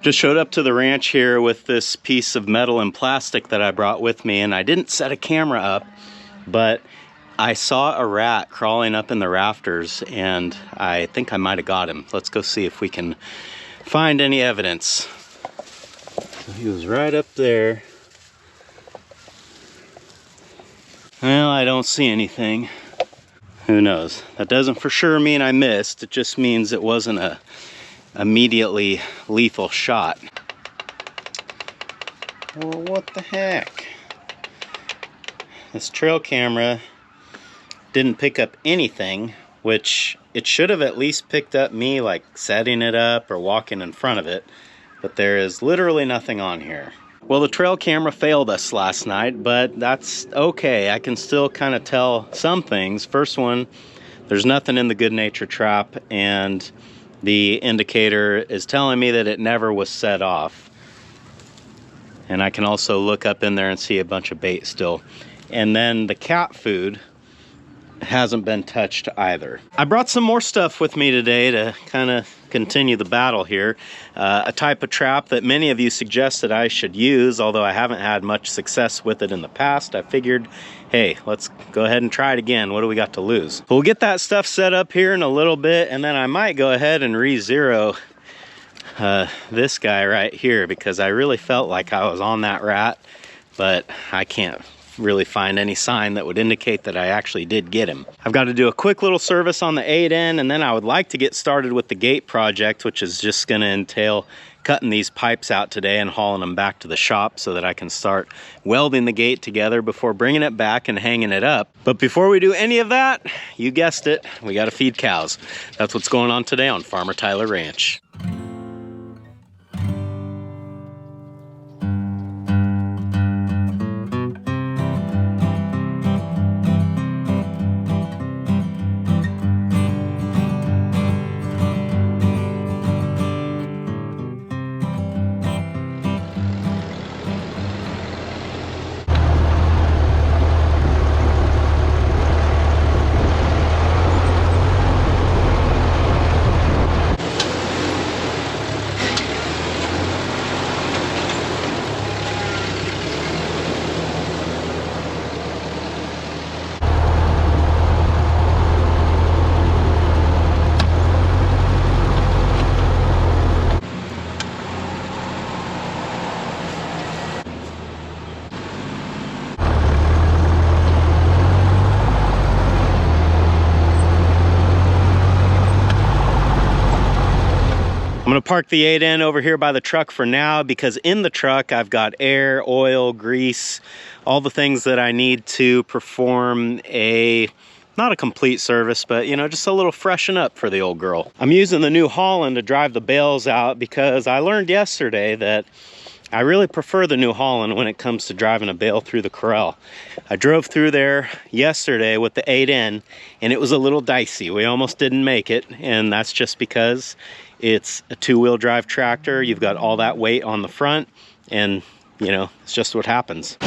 Just showed up to the ranch here with this piece of metal and plastic that I brought with me, and I didn't set a camera up, but I saw a rat crawling up in the rafters, and I think I might have got him. Let's go see if we can find any evidence. So he was right up there. Well, I don't see anything. Who knows? That doesn't for sure mean I missed. It just means it wasn't a immediately lethal shot. Well, what the heck? This trail camera didn't pick up anything, which it should have at least picked up me like setting it up or walking in front of it, but there is literally nothing on here. Well, the trail camera failed us last night, but that's okay. I can still kind of tell some things. First one, there's nothing in the good nature trap, and the indicator is telling me that it never was set off. And I can also look up in there and see a bunch of bait still. And then the cat food hasn't been touched either. I brought some more stuff with me today to kind of continue the battle here. A type of trap that many of you suggested I should use, although I haven't had much success with it in the past. I figured, hey, let's go ahead and try it again. What do we got to lose? We'll get that stuff set up here in a little bit, and then I might go ahead and re-zero this guy right here, because I really felt like I was on that rat, but I can't really find any sign that would indicate that I actually did get him. I've got to do a quick little service on the 8N, and then I would like to get started with the gate project, which is just going to entail cutting these pipes out today and hauling them back to the shop so that I can start welding the gate together before bringing it back and hanging it up. But before we do any of that, you guessed it, we got to feed cows. That's what's going on today on Farmer Tyler Ranch. I'm gonna park the 8N over here by the truck for now, because in the truck I've got air, oil, grease, all the things that I need to perform not a complete service, but you know, just a little freshen up for the old girl. I'm using the New Holland to drive the bales out because I learned yesterday that I really prefer the New Holland when it comes to driving a bale through the corral. I drove through there yesterday with the 8N and it was a little dicey. We almost didn't make it, and that's just because it's a two-wheel drive tractor. You've got all that weight on the front, and you know, it's just what happens.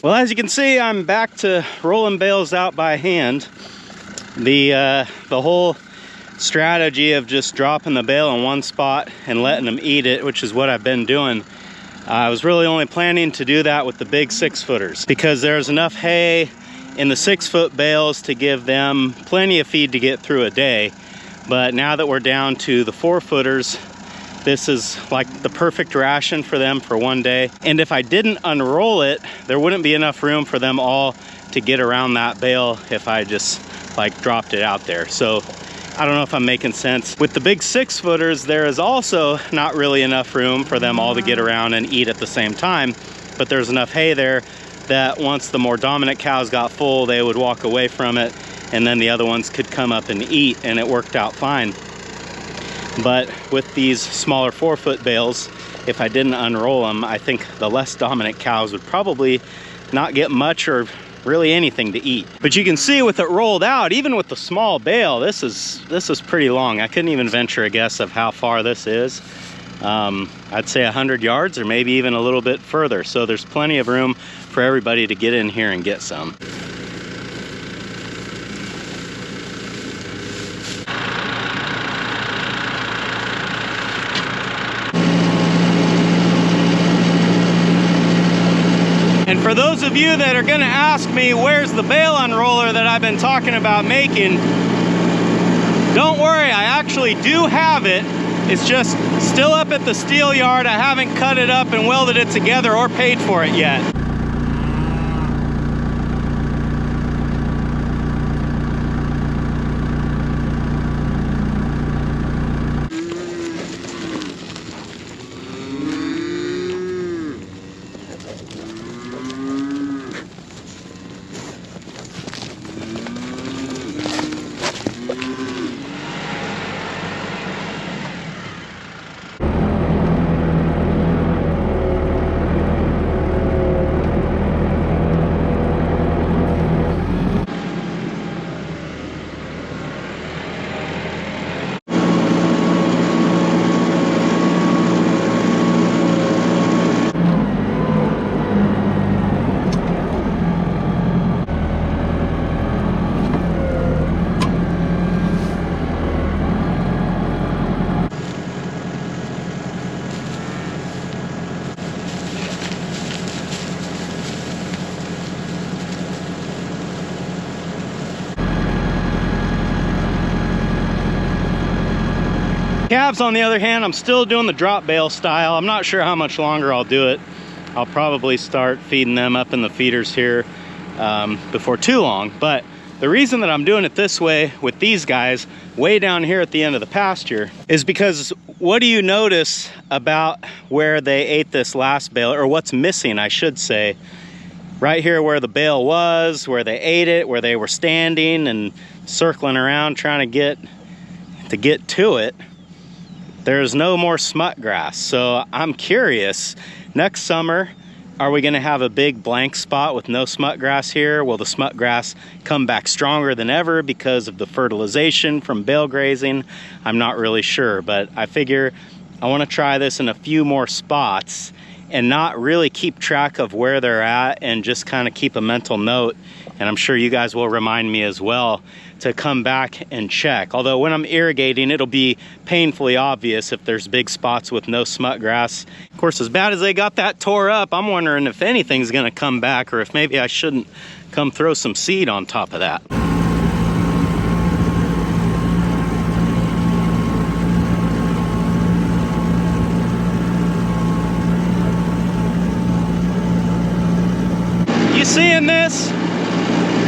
Well, as you can see, I'm back to rolling bales out by hand. The whole strategy of just dropping the bale in one spot and letting them eat it, which is what I've been doing, I was really only planning to do that with the big 6-footers, because there's enough hay in the 6-foot bales to give them plenty of feed to get through a day. But now that we're down to the 4-footers, this is like the perfect ration for them for one day. And if I didn't unroll it, there wouldn't be enough room for them all to get around that bale if I just like dropped it out there. So I don't know if I'm making sense. With the big 6-footers, there is also not really enough room for them all to get around and eat at the same time, but there's enough hay there that once the more dominant cows got full, they would walk away from it, and then the other ones could come up and eat, and it worked out fine. But with these smaller 4-foot bales, if I didn't unroll them, I think the less dominant cows would probably not get much or really anything to eat. But you can see with it rolled out, even with the small bale, this is pretty long. I couldn't even venture a guess of how far this is. I'd say 100 yards or maybe even a little bit further. So there's plenty of room for everybody to get in here and get some. And for those of you that are gonna ask me, where's the bale unroller that I've been talking about making? Don't worry, I actually do have it. It's just still up at the steel yard. I haven't cut it up and welded it together or paid for it yet. Calves, on the other hand, I'm still doing the drop bale style. I'm not sure how much longer I'll do it. I'll probably start feeding them up in the feeders here before too long. But the reason that I'm doing it this way with these guys way down here at the end of the pasture is because what do you notice about where they ate this last bale, or what's missing, I should say? Right here where the bale was, where they ate it, where they were standing and circling around trying to get to it, there's no more smut grass. So I'm curious, next summer, are we gonna have a big blank spot with no smut grass here? Will the smut grass come back stronger than ever because of the fertilization from bale grazing? I'm not really sure, but I figure I wanna try this in a few more spots and not really keep track of where they're at and just kind of keep a mental note. And I'm sure you guys will remind me as well to come back and check. Although when I'm irrigating, it'll be painfully obvious if there's big spots with no smut grass. Of course, as bad as they got that tore up, I'm wondering if anything's gonna come back, or if maybe I shouldn't come throw some seed on top of that. You seeing this?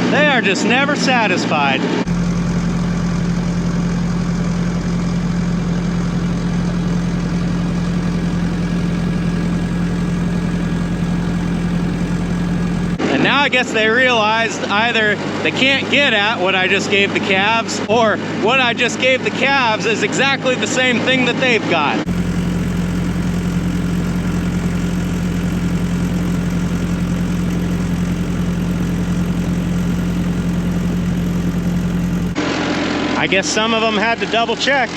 They are just never satisfied. And now I guess they realized either they can't get at what I just gave the calves, or what I just gave the calves is exactly the same thing that they've got. I guess some of them had to double check.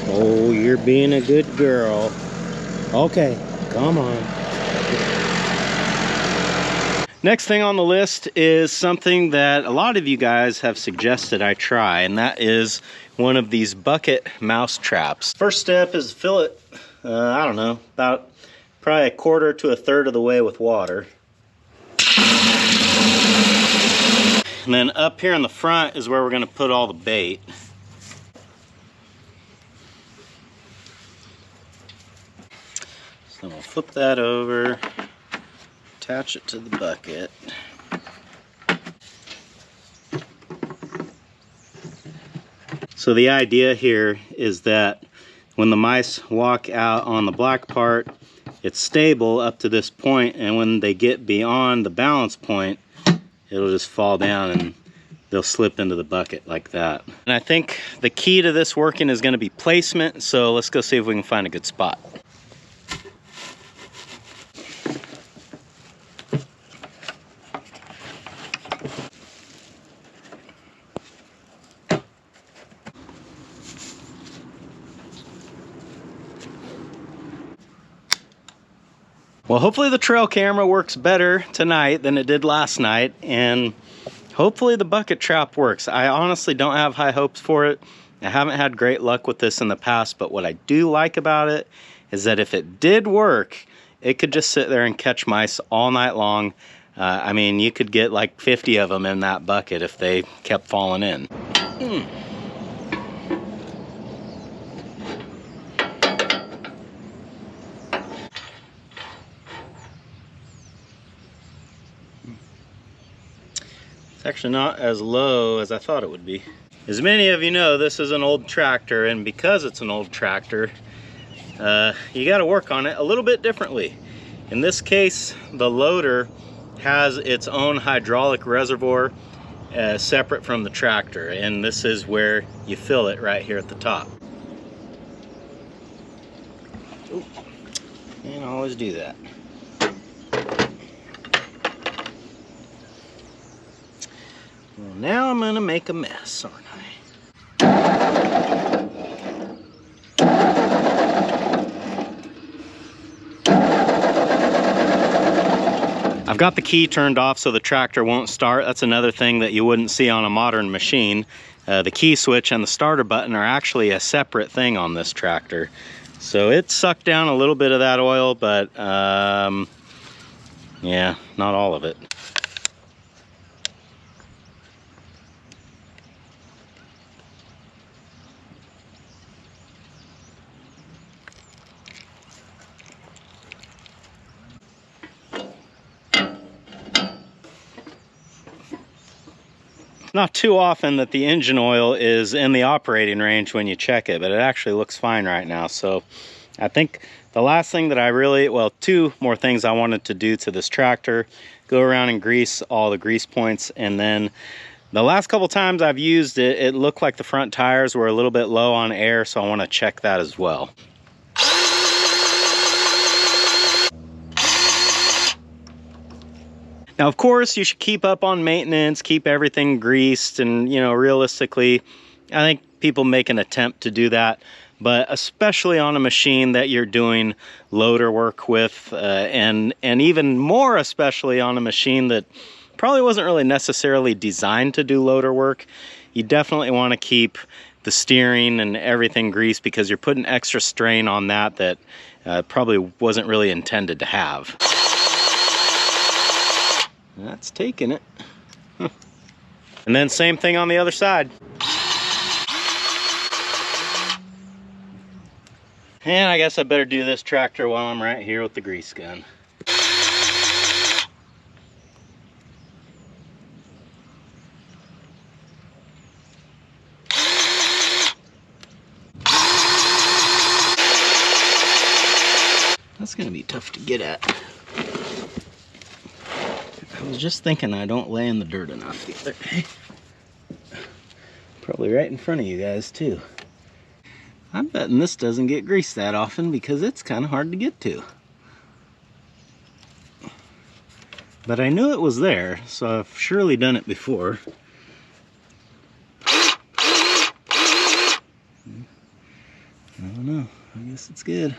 Oh, you're being a good girl. Okay, come on. Next thing on the list is something that a lot of you guys have suggested I try, and that is one of these bucket mouse traps. First step is fill it, I don't know, about probably a quarter to a third of the way with water. And then up here in the front is where we're going to put all the bait. flip that over, attach it to the bucket. So the idea here is that when the mice walk out on the black part, it's stable up to this point, and when they get beyond the balance point, it'll just fall down and they'll slip into the bucket like that. And I think the key to this working is going to be placement, so let's go see if we can find a good spot. Well, hopefully the trail camera works better tonight than it did last night, and hopefully the bucket trap works. I honestly don't have high hopes for it. I haven't had great luck with this in the past, but what I do like about it is that if it did work, it could just sit there and catch mice all night long. I mean, you could get like 50 of them in that bucket if they kept falling in. It's actually not as low as I thought it would be. As many of you know, this is an old tractor, and because it's an old tractor, you got to work on it a little bit differently. In this case, the loader has its own hydraulic reservoir separate from the tractor, and this is where you fill it right here at the top. Ooh, can't always do that. Well, now I'm gonna make a mess, aren't I? I've got the key turned off so the tractor won't start. That's another thing that you wouldn't see on a modern machine. The key switch and the starter button are actually a separate thing on this tractor. So it sucked down a little bit of that oil, but yeah, not all of it. Not too often that the engine oil is in the operating range when you check it, but it actually looks fine right now. So I think the last thing that I really, well, two more things I wanted to do to this tractor, go around and grease all the grease points, and then the last couple times I've used it, it looked like the front tires were a little bit low on air, so I want to check that as well. Now, of course, you should keep up on maintenance, keep everything greased, and, you know, realistically, I think people make an attempt to do that, but especially on a machine that you're doing loader work with, and even more especially on a machine that probably wasn't really necessarily designed to do loader work, you definitely want to keep the steering and everything greased, because you're putting extra strain on that probably wasn't really intended to have. That's taking it. And then same thing on the other side. And I guess I better do this tractor while I'm right here with the grease gun. That's gonna be tough to get at. I was just thinking I don't lay in the dirt enough the other day. Probably right in front of you guys too. I'm betting this doesn't get greased that often because it's kind of hard to get to. But I knew it was there, so I've surely done it before. I don't know, I guess it's good.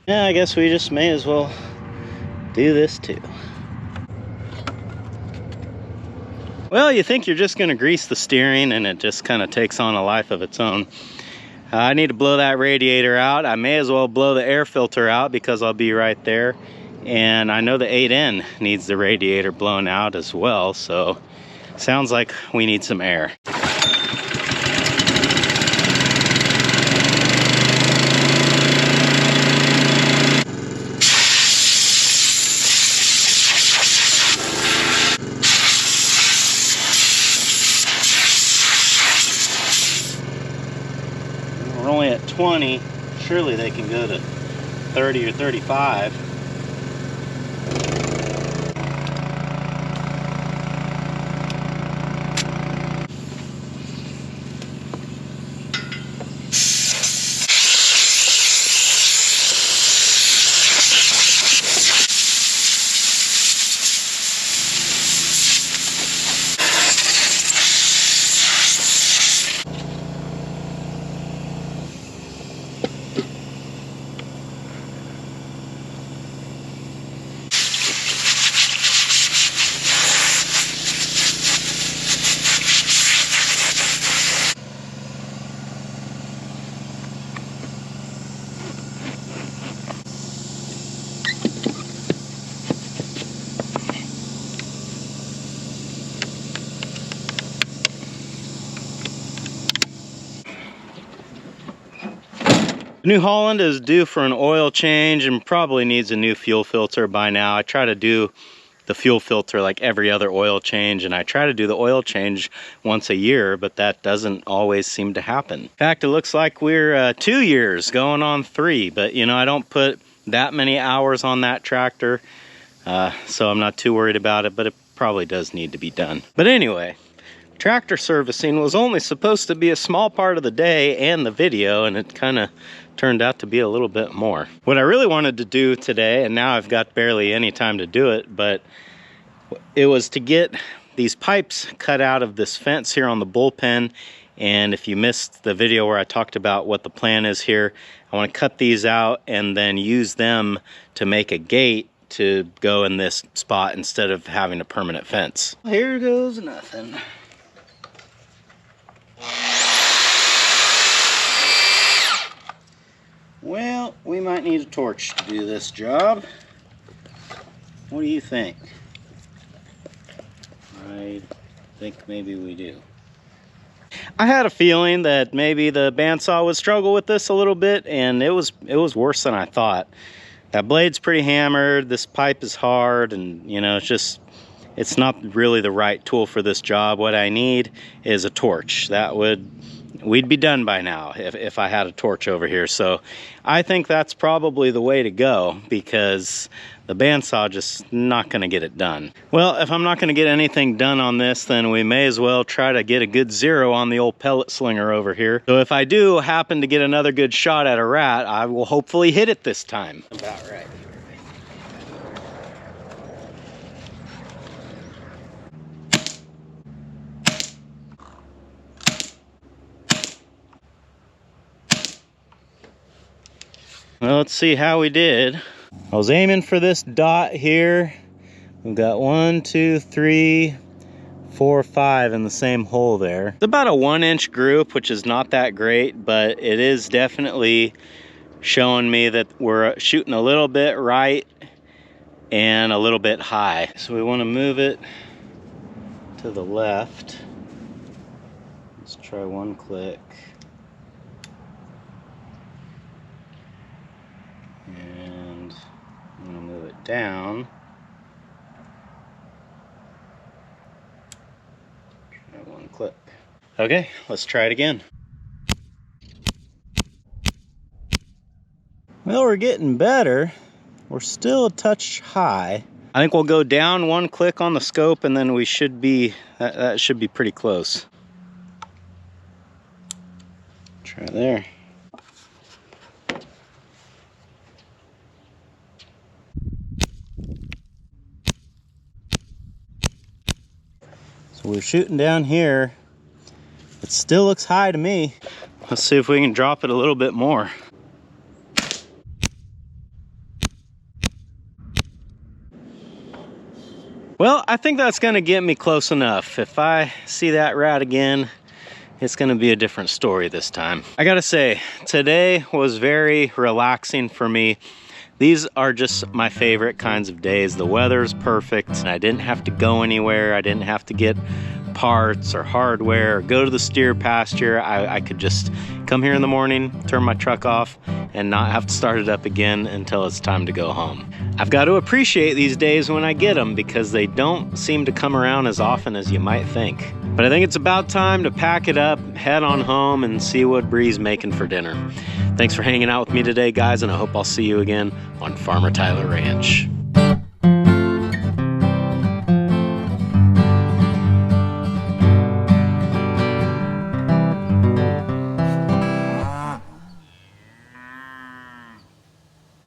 Yeah, I guess we just may as well do this too. Well, you think you're just gonna grease the steering and it just kind of takes on a life of its own. I need to blow that radiator out. I may as well blow the air filter out because I'll be right there. And I know the 8N needs the radiator blown out as well, so sounds like we need some air. 20. Surely they can go to 30 or 35. New Holland is due for an oil change and probably needs a new fuel filter by now. I try to do the fuel filter like every other oil change, and I try to do the oil change once a year, but that doesn't always seem to happen. In fact, it looks like we're 2 years going on 3, but you know, I don't put that many hours on that tractor, so I'm not too worried about it, but it probably does need to be done. But anyway, tractor servicing was only supposed to be a small part of the day and the video, and it kind of turned out to be a little bit more. What I really wanted to do today, and now I've got barely any time to do it, but it was to get these pipes cut out of this fence here on the bullpen. And if you missed the video where I talked about what the plan is here, I want to cut these out and then use them to make a gate to go in this spot instead of having a permanent fence. Here goes nothing. Well, we might need a torch to do this job. What do you think? I think maybe we do. I had a feeling that maybe the bandsaw would struggle with this a little bit, and it was worse than I thought. That blade's pretty hammered, this pipe is hard, and you know, it's not really the right tool for this job. What I need is a torch. We'd be done by now if I had a torch over here. So I think that's probably the way to go, because the bandsaw just not gonna get it done. Well, if I'm not gonna get anything done on this, then we may as well try to get a good 0 on the old pellet slinger over here. So if I do happen to get another good shot at a rat, I will hopefully hit it this time. About right. Well, let's see how we did. I was aiming for this dot here. We've got 1, 2, 3, 4, 5 in the same hole there. It's about a 1-inch group, which is not that great, but it is definitely showing me that we're shooting a little bit right and a little bit high. So we want to move it to the left. Let's try 1 click. And I'm going to move it down. Try 1 click. Okay, let's try it again. Well, we're getting better. We're still a touch high. I think we'll go down 1 click on the scope, and then we should be, that should be pretty close. Try there. So we're shooting down here. It still looks high to me. Let's see if we can drop it a little bit more. Well, I think that's gonna get me close enough. If I see that rat again, it's gonna be a different story this time. I gotta say, today was very relaxing for me. These are just my favorite kinds of days. The weather's perfect, and I didn't have to go anywhere. I didn't have to get parts or hardware or go to the steer pasture. I could just come here in the morning, turn my truck off, and not have to start it up again until it's time to go home. I've got to appreciate these days when I get them, because they don't seem to come around as often as you might think. But I think it's about time to pack it up, head on home, and see what Bree's making for dinner. Thanks for hanging out with me today, guys, and I hope I'll see you again on Farmer Tyler Ranch.